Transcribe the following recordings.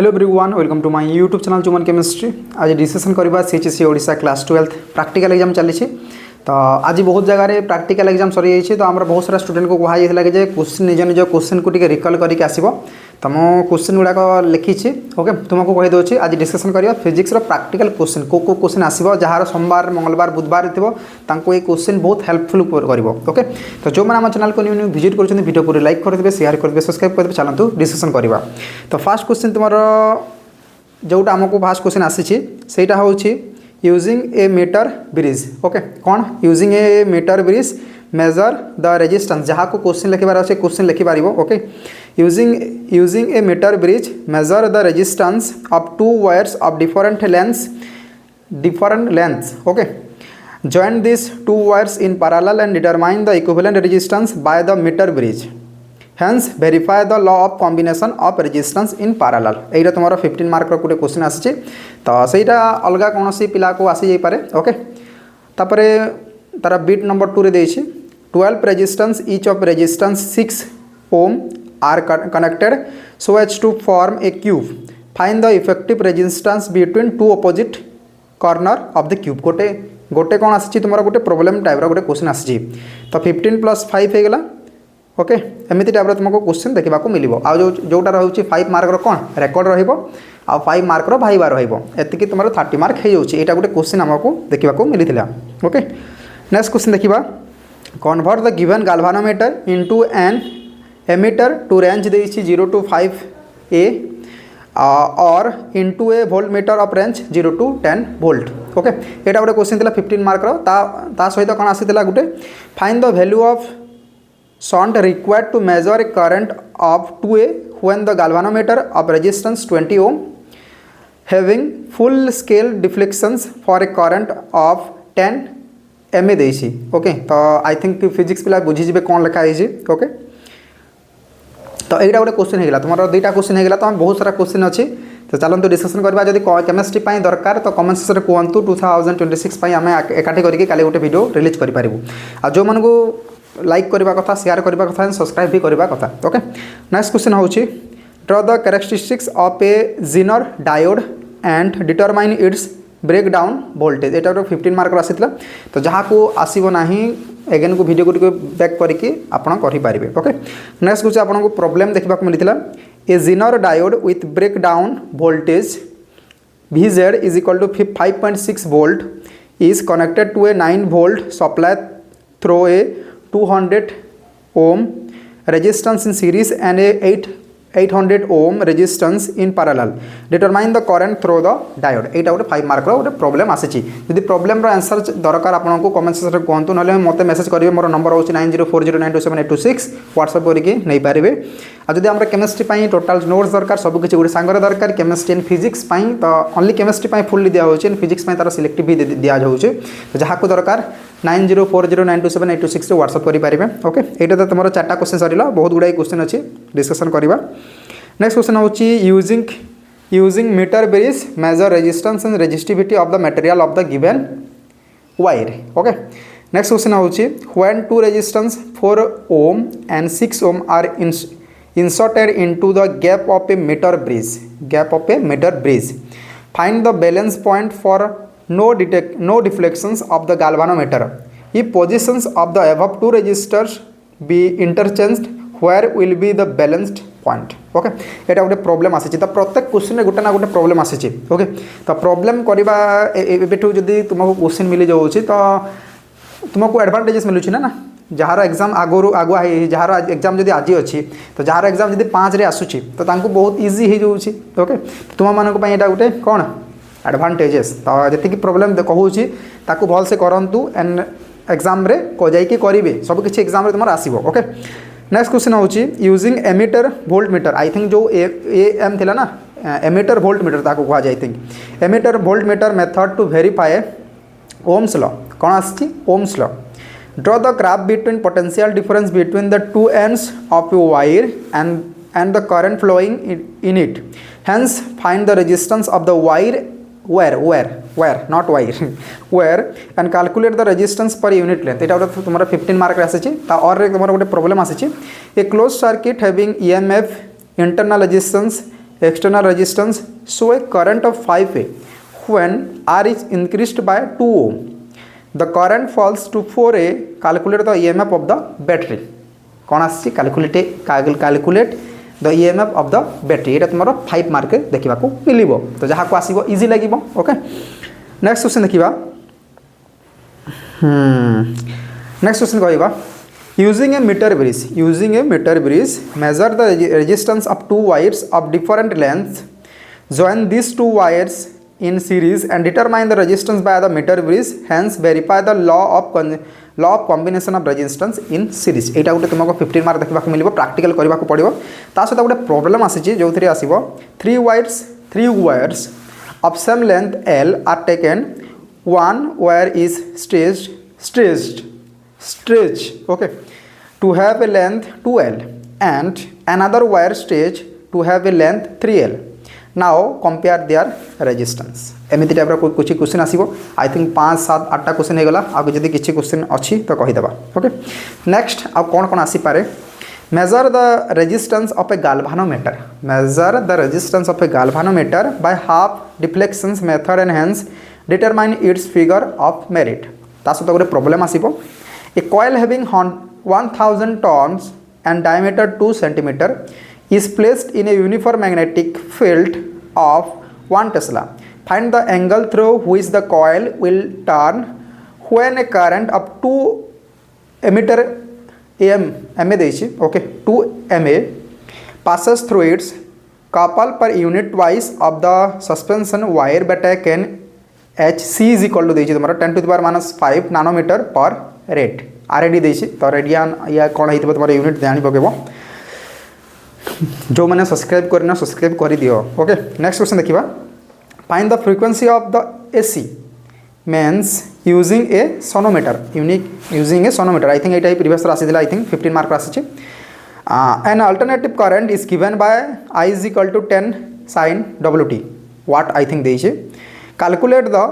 Hello everyone, welcome to my YouTube channel Juman chemistry. आज discussion करवा CHC Odisha class 12 practical exam चली। तो आज बहुत जगह प्रैक्टिकल एग्जाम सरी जाइए। तो आम बहुत सारा स्टूडेंट को कहुला कि क्वेश्चन निज निज क्वेश्चन को रिकल करके आसब। तो मो क्वेश्चन गुड़ाक लिखी ओके तुमको कहीदे। आज डिस्कसन करवा फिजिक्स प्रैक्टिकल क्वेश्चन को क्वेश्चन आसो जार सोमवार मंगलवार बुधवार थो ये क्वेश्चन बहुत हेल्पफुल कर ओके। तो जो मैंने चैनल को न्यू विजिट कर वीडियो को लाइक करेंगे, शेयर करेंगे, सब्सक्राइब करेंगे। चलते डिस्कसन करवा। तो फास्ट क्वेश्चन तुम जोटा आमको फास्ट क्वेश्चन आसीटा हूँ using a metre bridge. Okay कौन using a metre bridge measure the resistance जहाँ को क्वेश्चन लिखबार अच्छे क्वेश्चन लिखिपार। Okay using a metre bridge measure the resistance of two wires of different lengths. Okay join this two wires in parallel and determine the equivalent resistance by the metre bridge. Hence verify the law of combination of resistance in parallel. यहाँ तुम 15 mark गोटे question आसी। तो सहीटा अलग कौन सी पिला को आसी जापे। ओके तापर तार बीट नंबर 2 रे देछि 12 resistance each of resistance 6 ohm are connected so as to form a cube. Find the effective resistance between two opposite corner of the cube. गोटे गोटे कौन आसी तुम गोटे प्रॉब्लम टाइप गोटे क्वेश्चन आसी। तो 15 + 5 हो गला। ओके एमती टाइप तुमको क्वेश्चन देखा मिल जोटा रोचे 5 मार्क कौन रेकर्ड रहा 5 मार्क भाइबा रही तुम 30 मार्क हो जाए। गोटे क्वेश्चन आमको देखा मिलता। ओके नेक्स्ट क्वेश्चन देखा convert the given galvanometer into an ammeter to range the 0 to 5 A और into a voltmeter of range 0 to 10 volt. Okay यहाँ गोटे क्वेश्चन था 15 मार्क सहित कौन आसाला गोटे find the value of shunt required to measure a current of 2A when the galvanometer of resistance 20 ohm having full scale deflections for a current of 10 MA देसी। Okay तो I think physics पिला बुझीजे कौन लिखाई। Okay तो यहाँ गोटे question होगा तुम 2टा क्वेश्चन होगा। तो बहुत सारा क्वेश्चन अच्छी। तो चलते डिस्कसन करवा। जब केमिस्ट्री दरकार तो कमेंट सेक्शन में कहतु 2026 आम एकाठी करके काली गोटे वीडियो रिलीज करूँ। आ जो मन को लाइक करवा कथा शेयर करवा कथा सब्सक्राइब भी करवा कथा। ओके नेक्स्ट क्वेश्चन हूँ draw the characteristics of a zener diode and determine its break down voltage. यहाँ 15 मार्क आसाला। तो जहाँ को आसो ना एगेन को वीडियो को बैक करके करेंगे। ओके नेक्स्ट क्वेश्चन आपको प्रॉब्लम देखा मिलता a zener diode with break down voltage VZ is equal to 5.6 volt is connected to a 9 volt supply through a 200 ohm resistance in series and a 800 ohm resistance in parallel. Determine the current through the diode. यहाँ गोटे 5 mark गोटे problem आसी। जब problem answer दरकार आपको comment section में कहतु ना मत मेसेज करेंगे। मोर नंबर हूँ 9040927826 व्हाट्सएप करके नहीं पारे। जब आम केमिस्ट्री टोटाल नोट्स दरकार सबकि गोटे सांगर दरकार केमिस्ट्री एंड फिजिक्स तो ओनली केमिस्ट्री फुल्ली दिया एंड फिजिक्स तार सिलेक्टिव भी दिया जाऊँच। तो जहाँ को दरकार 9040927826 व्हाट्सएप करेंगे। ओके यहाँ तो तुम 4टा क्वेश्चन सरला। बहुत गुड़ाई क्वेश्चन अच्छी डिस्कसन करवा। नेक्स्ट क्वेश्चन हूँ using metre bridge measure resistance and resistivity of the material of the given wire. Okay next question हूँ when two resistance 4 ohm and 6 ohm are inserted into the gap of a meter bridge find the balance point for no deflections of the galvanometer if positions of the above two resistors be interchanged where will be the balanced point। Okay यहाँ गोटे problem आसी। तो प्रत्येक question गोटे ना गोटे problem आसी। Okay तो प्रॉब्लम करवा एबेठू जदि तुमको क्वेश्चन मिल जाऊँगी तो तुमको एडवांटेजेस मिलूँ ना जार एग्जाम आगुआ जार एग्जाम जब आज अच्छी तो जार एग्जाम जब 5 रे आसूची तो बहुत इजी हो जाऊँगी। ओके तुम मानक यहाँ गोटे कौन एडवांटेजेस। तो जी प्रॉब्लम कहूँ ताकू भल से करंतु एंड एग्जाम रे जाइए करेंगे सब किसी एग्जाम तुम आसो। ओके नेक्स्ट क्वेश्चन हूँ using ammeter voltmeter. I think जो एम थिला ना एमीटर वोल्ट मीटर ताकू कह जाए think ammeter voltmeter method to verify Ohm's law. कौन आसी Ohm's law. Draw the graph between potential difference between the two ends of a wire and the current flowing in it. Hence find the resistance of the wire where not wire where and calculate the resistance per unit length। यहाँ गोटे तुम 15 mark आसी। और तुम गोटे problem आसी a close circuit having EMF internal resistance external resistance show a current of 5A when R is increased by 2 ohm. The current falls to 4A. Calculate the EMF of the battery. कौन आसी calculate the EMF of the battery. ये तुम 5 mark देखा मिल तो जहाँ को आसो easy लगे. ओके नेक्स्ट क्वेश्चन देखा. नेक्स्ट क्वेश्चन कहवा using a meter bridge measure the resistance of two wires of different lengths. Join these two wires in series and determine the resistance by the meter bridge. Hence verify the law of combination of resistance in series. एटा गोटे तुमको 15 mark देखा मिले practical करने को पड़ो. ता सहित गोटे प्रॉब्लम आसी जो थी आसो 3 wires of same length L are taken. One wire is stretched okay to have a length 2L and another wire stretched to have a length 3L. Now compare their resistance. एमती type कुछ question आसो. I think 5 7 8टा question हो गला. आगे जदि किसी question अच्छी तो कहीदेवा. ओके नेक्स्ट आ कौन कौन आसीपे. Measure the resistance of a galvanometer. Measure the resistance of a galvanometer by half deflections method and hence determine its figure of merit. ता सहित गोटे प्रॉब्लम आसो. A coil having 1000 turns and diameter 2 cm is placed in a uniform magnetic field of 1 Tesla. Find the angle through which the coil will turn when a current of 2 ammeter okay 2 MA passes through its couple per unit twice of the suspension wire beta can Hc is equal to 10 to the power minus 5 nanometer per rate. RAD देछि तो radian या कौन होइतबो तुम्हारे unit जानि पकेबो. जो मैंने subscribe करना subscribe कर दियो. ओके नेक्स्ट क्वेश्चन देखिबा. Find the frequency of the AC means using a sonometer. Using a sonometer. I think Etah previous राशि दिला. I think 15 मार्क राशि. An alternative current is given by I is equal to 10 sin WT. What I think देछि. Calculate the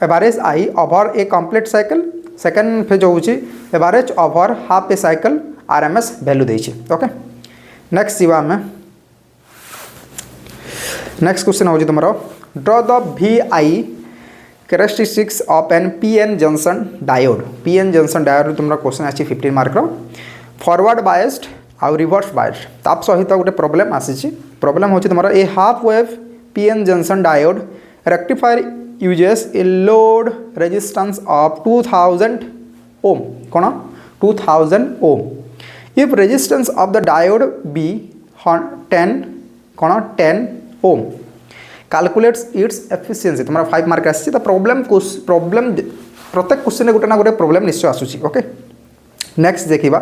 average I over a complete cycle. Second phase होची average over half a cycle RMS value देछि. Okay next जीवा हमें next question होची तुमरो. Draw the VI characteristics of an PN junction diode. PN junction diode तुमरो question आछि 15 mark रो. Forward biased आउ रिवर्स बायस्ड ताप सहित गोटे प्रॉब्लम आसी. प्रॉब्लम होची तुमरो a half wave PN junction diode rectifier uses a load resistance of 2000 ohm. कौन 2000 ohm. If resistance of the diode be 10 ohm, calculates its efficiency. तुम्हारा 5 मार्क आसी. तो प्रॉब्लम प्रत्येक क्वेश्चन गोटे ना गोटे प्रॉब्लम निश्चय आसूची. ओके नेक्स्ट देखिबा.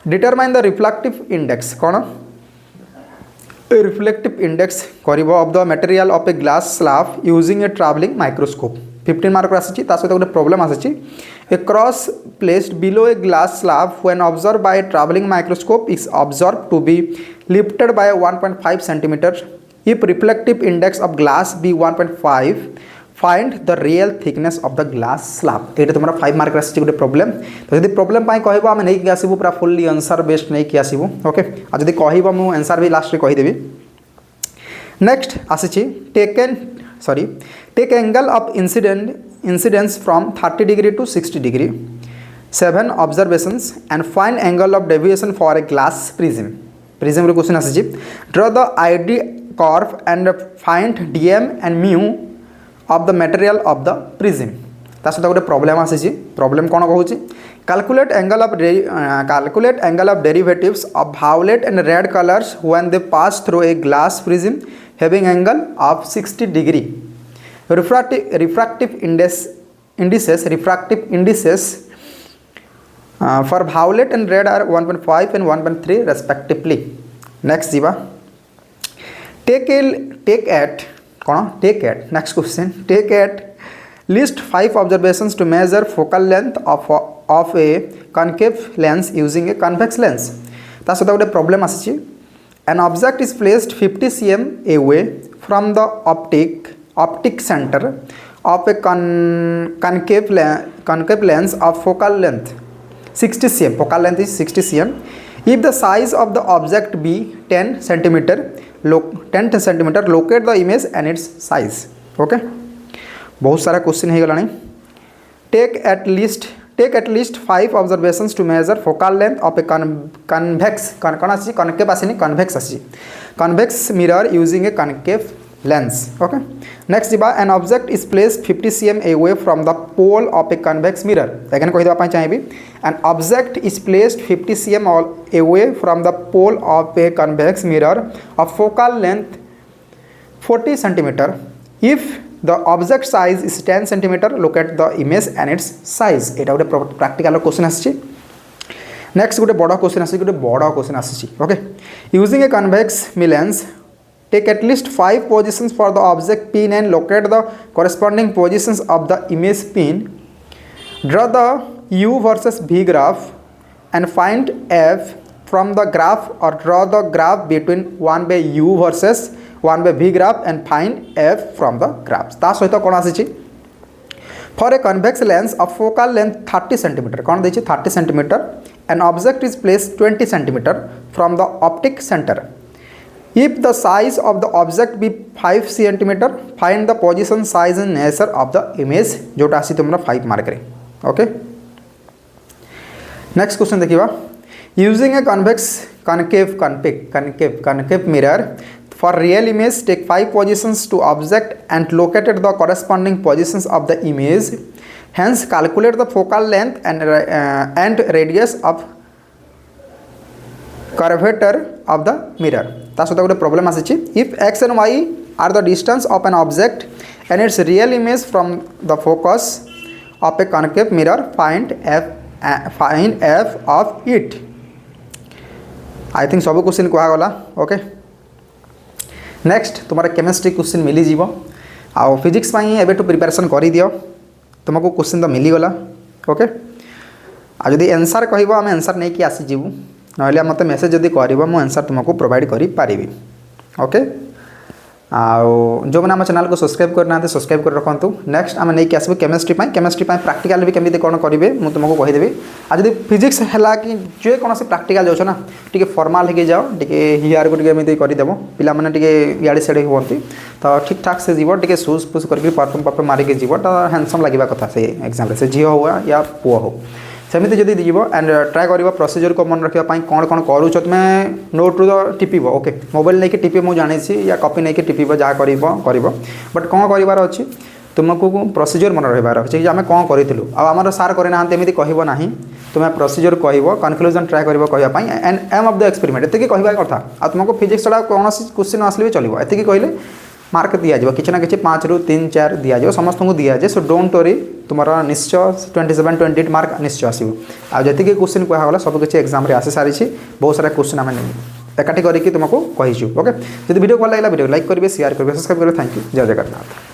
Determine the reflective index. कौन reflective index करिबो of the material of a glass slab using a travelling microscope. 15 mark आसी. ता सहित गोटे प्रॉब्लम आसी. A cross placed below a glass slab when observed by a travelling microscope is observed to be lifted by 1.5 cm. If reflective index of glass be 1.5, find the real thickness of the glass slab. एटा तुम्हारा 5 mark आसी गोटे problem. तो यदि problem पाई कहबो हम नै कि आसीबो पूरा फुल्ली आंसर बेस्ड नै कि आसीबो. ओके आ जदि कहबो मु आंसर भी लास्ट रे कहि देबी. नेक्स्ट आसी take angle of incidence from 30 degree to 60 degree. 7 observations and find angle of deviation for a glass prism रे क्वेश्चन आसी. Draw the I D curve and find D M and mu of the material of the prism. ता सहित गोटे problem आसी. Problem कौन कहूँ. calculate angle of derivatives of violet and red colors when they pass through a glass prism having angle of 60 degree. Refractive indices for violet and red are 1.5 and 1.3 respectively. Next जीवा. Take at next question. Take at list 5 observations to measure focal length of a concave lens using a convex lens. ता सहित गोटे problem आसी. An object is placed 50 cm away from the optic center of a concave lens of focal length 60 cm. Focal length is 60 cm. If the size of the object be 10 centimeter, 10 centimeter, locate the image and its size. Okay, बहुत सारा question हो गलानी. Take at least 5 observations to measure focal length of a convex mirror using a concave lens. Okay, next jiba, an object is placed 50 cm away from the pole of a convex mirror. Again कहि देबा पई चाहिबी, an object is placed 50 cm away from the pole of a convex mirror of focal length 40 centimeter. If the object size is 10 centimeter, look at the image and its size. एटा गोटे practical question आछि. Next गोटे बड़ा question आछि, गोटे बड़ा question आछि. Okay, using a convex lens, take at least 5 positions for the object pin and locate the corresponding positions of the image pin. Draw the U versus V graph and find F from the graph, or draw the graph between 1 by U versus 1 by V graph and find F from the graphs. ता सहित कोन आसी for a convex lens of focal length 30 cm, कोन देछि 30 cm, an object is placed 20 cm from the optic center. If the size of the object be 5 cm, find the position, size and nature of the image, जोटा आसी तुमरा 5 mark रे. Okay, next question देखिबा. Using a concave mirror for real image, take 5 positions to object and locate the corresponding positions of the image. Hence calculate the focal length and radius of curvature of the mirror. ता सहित गोटे problem आसी. If x and y are the distance of an object and its real image from the focus of a concave mirror, find f of it. I think सब question कहगला. Okay, next तुम्हारा chemistry question मिली जीवो. आ physics पाई एबेटू preparation करी दियो, तुमको question तो मिली गला. Okay, आ जदि answer कहबो आम आंसर नहीं कि आसी जीवु, नहले मते मेसेज जदि करबो मो आंसर तुमको प्रोवाइड करी पारिबी. ओके, जो मैंने आम चैनल को सब्सक्राइब करना सब्सक्राइब कर रखु. नेक्स्ट आम नहीं आसबू केमिस्ट्री प्राक्टिकल भी केमी कौन करेंगे मुझे तुमको कहीदेवी. आज जब फिजिक्स है कि जेकोसी प्राक्टिकल जाओ ना टी फर्माल हो जाओ, टी हियर को टी करदेव पाने इे सियाड़े हमें तो ठीक ठाक से जीव टी सुज पुज करके परफ्यूम परफ्यूम मारिक जीव तो हैंडसम लगे कथा से एग्जाम से झील हो या पुआ हो सेमती जब जीव एंड ट्राए कर प्रोसीजर को मन रखापी कौन कौन करुच तुम्हें नोट रू टिपिब. ओके, मोबाइल नहीं टिपे मुझे जानी या कॉपी नहीं टिपिब जहाँ कर बट कौन करार अच्छी तुमको प्रोसीजर मन रहार अच्छे आम कौन करूँ आमर सार करना एमती कह ना तुम्हें प्रोसीजर कह कनक्लूजन ट्राए करवाई and aim of the experiment ये कहवा कथा. आ तुमको फिजिक्स छड़ा कौन क्वेश्चन आसले भी चलो ये कहले मार्क दिज्व कि ना कि 5 ରୁ 3 4 दिज्व समस्त को दिजाए. सो डोंट वरी तुम्हारा निश्चय 27-28 मार्क निश्चय आसो. आती क्वेश्चन कहगला सबकि एग्जाम आसी सारी बहुत सारा क्वेश्चन आम एकाठी करके तुमको कहीचु. ओके, जब वीडियो भल लगे वीडियो लाइक करेंगे शेयर करेंगे सब्सक्राइब करेंगे. थैंक यू, जय जगन्नाथ.